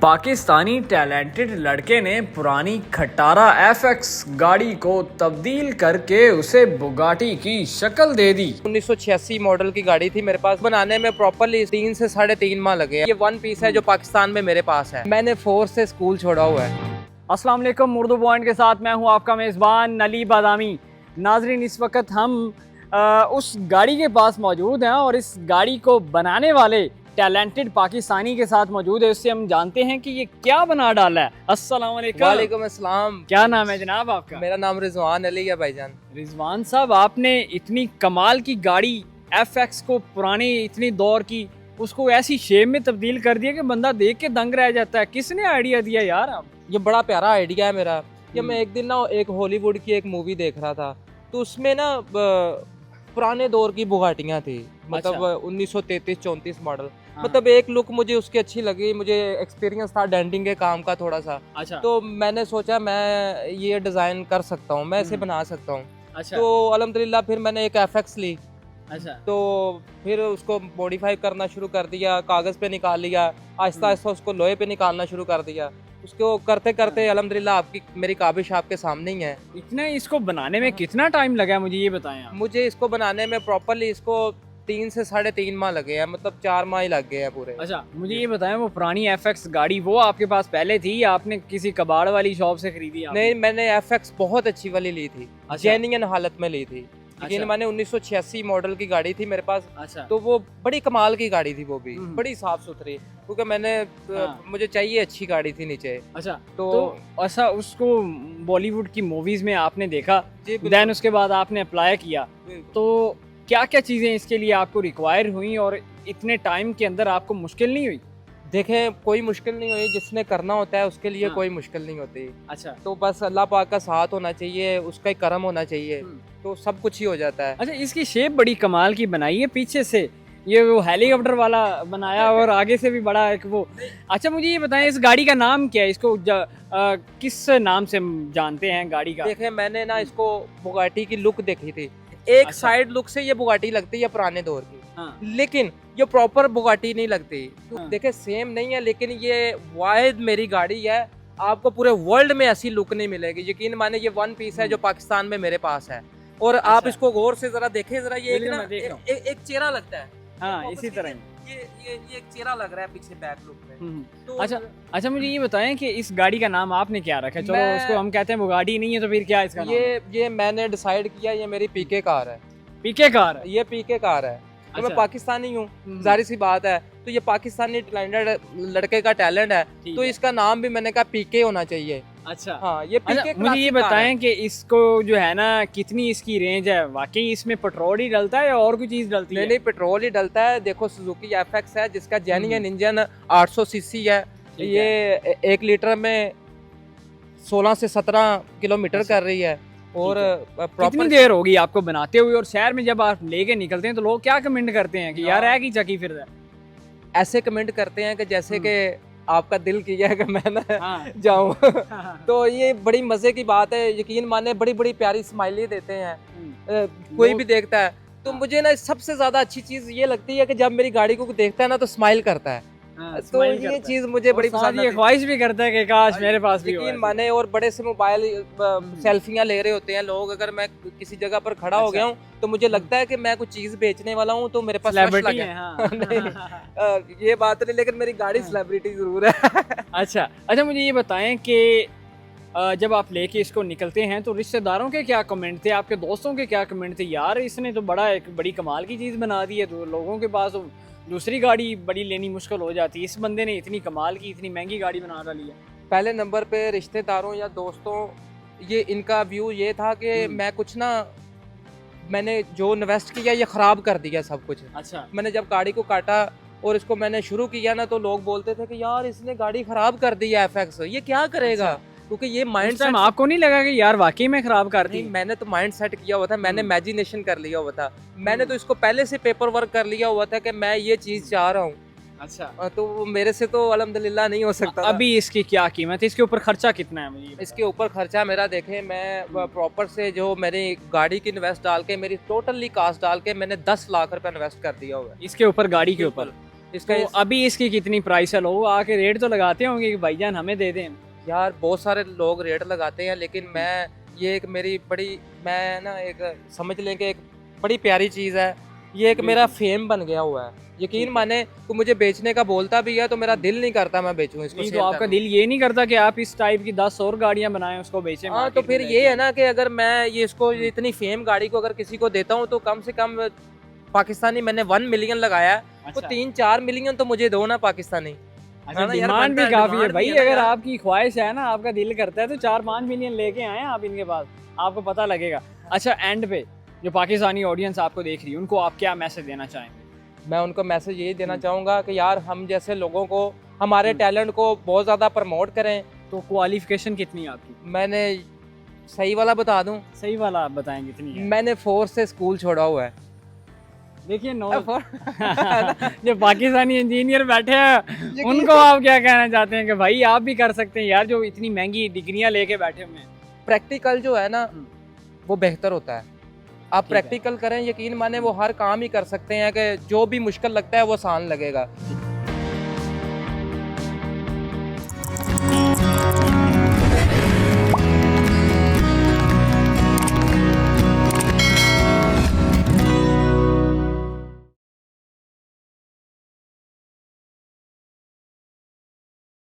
Pakistani talented लड़के ने पुरानी खटारा FX गाड़ी को तब्दील करके उसे बुगाटी की शक्ल दे दी। 1986 मॉडल की गाड़ी थी मेरे पास। बनाने में प्रॉपरली 3 से 3.5 माह लगे। ये वन पीस है जो पाकिस्तान में मेरे पास है। मैंने 4 से स्कूल छोड़ा हुआ है। अस्सलाम वालेकुम, उर्दू पॉइंट के साथ मैं हूं आपका मेज़बान अली बादामी। नाजरीन, इस वक्त हम उस गाड़ी के पास मौजूद हैं और इस गाड़ी को बनाने वाले टैलेंटेड पाकिस्तानी के साथ मौजूद है। उससे हम जानते हैं कि ये क्या बना डाला है। अस्सलाम वालेकुम। वालेकुम अस्सलाम। क्या नाम है जनाब आपका? मेरा नाम रिजवान अली है भाईजान। रिजवान साहब, आपने इतनी कमाल की गाड़ी FX को पुरानी इतनी दौर की उसको ऐसी शेप में तब्दील कर दिया कि बंदा देख के दंग रह जाता है। किसने आइडिया दिया यार? आप ये बड़ा प्यारा आइडिया है मेरा। ये मैं एक दिन ना एक हॉलीवुड की एक मूवी देख रहा था, तो उसमें ना पुराने दौर की बुगाटियाँ थी, मतलब 1933-34 मॉडल। मतलब एक लुक मुझे उसकी अच्छी लगी, मुझे एक्सपीरियंस था डेंटिंग के काम का थोड़ा सा। अच्छा। तो मैंने सोचा मैं ये डिज़ाइन कर सकता हूँ, मैं इसे बना सकता हूँ। अच्छा। तो अल्हम्दुलिल्लाह फिर मैंने एक FX ली। अच्छा। तो फिर उसको मॉडिफाई करना शुरू कर दिया, कागज़ पे निकाल लिया, आहिस्ता आहिस्ता उसको लोहे पे निकालना शुरू कर दिया। उसको करते करते अल्हम्दुलिल्लाह आपकी मेरी काबिश आपके सामने ही है। इतने इसको बनाने में कितना टाइम लगा, मुझे ये बताएं आप। मुझे इसको बनाने में प्रॉपरली इसको 3 से 3.5 माह लगे हैं, मतलब 4 माह ही लग गए हैं पूरे। अच्छा, मुझे ये बताएं, वो पुरानी FX गाड़ी वो आपके पास पहले थी या आपने किसी कबाड़ वाली शॉप से खरीदी आपने? नहीं, मैंने FX बहुत अच्छी वाली ली थी। अच्छा। जेन्युइन हालत में ली थी। लेकिन अच्छा। मैंने 1986 मॉडल की गाड़ी थी मेरे पास। अच्छा। तो वो बड़ी कमाल की गाड़ी थी, वो भी हम्म। बड़ी साफ सुथरी, क्योंकि मैंने हाँ। मुझे चाहिए अच्छी गाड़ी थी नीचे। अच्छा, तो ऐसा उसको बॉलीवुड की मूवीज में आपने देखा, जी देन उसके बाद आपने अप्लाई किया, बिल्कुल। तो क्या क्या चीज़ें इसके लिए आपको रिक्वायर हुई और इतने टाइम के अंदर आपको मुश्किल नहीं हुई? देखें, कोई मुश्किल नहीं हुई। जिसने करना होता है उसके लिए हाँ। कोई मुश्किल नहीं होती। अच्छा। तो बस अल्लाह पाक का साथ होना चाहिए, उसका ही करम होना चाहिए, तो सब कुछ ही हो जाता है। अच्छा, इसकी शेप बड़ी कमाल की बनाई है पीछे से, ये वो हेलीकॉप्टर वाला बनाया और आगे से भी बड़ा एक वो। अच्छा, मुझे ये बताएं, इस गाड़ी का नाम क्या है? इसको किस नाम से हम जानते हैं गाड़ी का? देखें, मैंने ना इसको बुगाटी की लुक देखी थी। एक अच्छा। साइड लुक से ये बुगाटी लगती है पुराने दौर की, हाँ। लेकिन ये प्रॉपर बुगाटी नहीं लगती। हाँ। देखे, सेम नहीं है, लेकिन ये वाहिद मेरी गाड़ी है। आपको पूरे वर्ल्ड में ऐसी लुक नहीं मिलेगी, यकीन माने। ये वन पीस है जो पाकिस्तान में मेरे पास है। और आप अच्छा। इसको गौर से जरा देखें, जरा ये एक बिल्कुल, ना मैं देख रहा हूँ। एक चेहरा लगता है। हाँ, इसी तरह ही। ये एक चेहरा लग रहा है पीछे बैक लुक में। तो अच्छा। अच्छा, मुझे ये बताएं कि इस गाड़ी का नाम आपने क्या रखा है? चलो, मैं- उसको हम कहते हैं वो गाड़ी नहीं है, तो फिर क्या है इसका नाम? ये मैंने डिसाइड किया, ये मेरी पीके कार है। पीके कार है। ये पीके कार है। तो मैं अच्छा। पाकिस्तानी हूँ, जाहिर सी बात है। तो ये पाकिस्तानी टैलेंटेड लड़के का टैलेंट है, ठीक तो है। इसका नाम भी मैंने कहा पीके होना चाहिए। अच्छा। हाँ, ये अच्छा, पीके मुझे ये बताएं कि इसको जो है ना, कितनी इसकी रेंज है? वाकई इसमें पेट्रोल ही डलता है या और कोई चीज डलती है? नहीं, पेट्रोल ही डलता है। देखो, सुजुकी FX है जिसका जेन्युइन इंजन 800 सीसी है। ठीक ये 1 लीटर में 16 से 17 किलोमीटर अच्छा। कर रही है। और कितनी प्रॉपर देर होगी आपको बनाते हुए? और शहर में जब आप लेके निकलते हैं तो लोग क्या कमेंट करते हैं कि यार है की चकी फिर है? ऐसे कमेंट करते हैं कि जैसे कि आपका दिल किया है कि मैं ना हाँ। जाऊं। तो ये बड़ी मजे की बात है, यकीन माने। बड़ी बड़ी प्यारी स्माइली देते हैं कोई भी देखता है। तो हाँ। मुझे ना सबसे ज्यादा अच्छी चीज ये लगती है कि जब मेरी गाड़ी को देखता है ना, तो स्माइल करता है। हाँ, तो smile ये करता है। चीज मुझे बड़ी और साथ पसंद ये आती है। ख्वाहिश भी करता है कि काश मेरे पास भी हो यकीन ऐसे। माने। और बड़े से मोबाइल सेल्फियां ले रहे होते हैं लोग। अगर मैं किसी जगह पर खड़ा हो अच्छा। गया हूँ, तो मुझे लगता है कि मैं कुछ चीज बेचने वाला हूँ, तो मेरे पास rush Celebrity लगा है, है। हाँ। नहीं, ये बात नहीं, लेकिन मेरी गाड़ी हाँ। सेलिब्रिटी जरूर है। अच्छा। अच्छा, मुझे ये बताएं कि जब आप लेके इसको निकलते हैं तो रिश्तेदारों के क्या कमेंट थे, आपके दोस्तों के क्या कमेंट थे? यार इसने तो एक बड़ी कमाल की चीज़ बना दी है। तो लोगों के पास तो दूसरी गाड़ी बड़ी लेनी मुश्किल हो जाती है, इस बंदे ने इतनी कमाल की इतनी महंगी गाड़ी बना डाली है। पहले नंबर पे रिश्तेदारों या दोस्तों, ये इनका व्यू ये था कि मैं कुछ ना, मैंने जो इन्वेस्ट किया ये खराब कर दिया सब कुछ। अच्छा। मैंने जब गाड़ी को काटा और इसको मैंने शुरू किया ना, तो लोग बोलते थे कि यार इसने गाड़ी खराब कर दी है FX, ये क्या करेगा। अच्छा। क्योंकि ये माइंड उस टाइम आपको नहीं लगा कि यार वाकई में खराब कर दी? नहीं, मैंने तो माइंड सेट किया हुआ था, मैंने इमेजिनेशन कर लिया हुआ था। मैंने तो इसको पहले से पेपर वर्क कर लिया हुआ था कि मैं ये चीज चाह रहा हूँ। अच्छा। तो वो मेरे से तो अल्हम्दुलिल्लाह नहीं हो सकता था। अभी इसकी क्या कीमत है? इसके ऊपर खर्चा कितना है मुझे? इसके ऊपर खर्चा मेरा देखें, मैं प्रॉपर से जो मेरी गाड़ी की इन्वेस्ट डाल के, मेरी टोटली कास्ट डाल के मैंने 10 लाख रुपए इन्वेस्ट कर दिया हुआ है इसके ऊपर, गाड़ी के ऊपर? इसका तो अभी इसकी कितनी प्राइस है? लोग आके रेट तो लगाते होंगे कि भाईजान हमें दे दें। यार बहुत सारे लोग रेट लगाते हैं, लेकिन मैं ये एक मेरी बड़ी, मैं ना एक समझ लें कि एक बड़ी प्यारी चीज़ है, ये एक मेरा फेम बन गया हुआ है। यकीन माने को मुझे बेचने का बोलता भी है तो मेरा दिल नहीं करता मैं बेचूं इसको। नहीं सेल तो आपका करूं। दिल ये नहीं करता कि आप इस टाइप की 10 और गाड़ियां बनाएं, उसको बेचें? हाँ, तो मार्केट फिर में ये लेके? है ना कि अगर मैं ये इसको इतनी फेम गाड़ी को अगर किसी को देता हूँ तो कम से कम पाकिस्तानी, मैंने 1 मिलियन लगाया तो अच्छा। 3-4 मिलियन तो मुझे दो ना पाकिस्तानी। अच्छा, है ना यार, डिमांड बनता भी है, काफी है डिमांड भाई। भी है ना अगर यार। आपकी ख्वाहिश है ना, आपका दिल करता है तो 4-5 मिलियन लेके आए आप इनके पास, आपको पता लगेगा। अच्छा, एंड पे जो पाकिस्तानी ऑडियंस आपको देख रही है उनको आप क्या मैसेज देना चाहेंगे? मैं उनको मैसेज यही देना चाहूँगा कि यार हम जैसे लोगों को, हमारे टैलेंट को बहुत ज़्यादा प्रमोट करें। तो क्वालिफिकेशन कितनी है आपकी? मैंने सही वाला बता दूं, सही वाला आप बताएं कितनी है? मैंने 4 से स्कूल छोड़ा हुआ है। देखिए नो अब जो पाकिस्तानी इंजीनियर बैठे हैं उनको आप क्या कहना चाहते हैं कि भाई आप भी कर सकते हैं यार, जो इतनी महंगी डिग्रियां लेके बैठे हुए हैं? प्रैक्टिकल जो है ना हम्म। वो बेहतर होता है। आप ठीक है। प्रैक्टिकल करें, यकीन माने वो हर काम ही कर सकते हैं कि जो भी मुश्किल लगता है वो आसान लगेगा।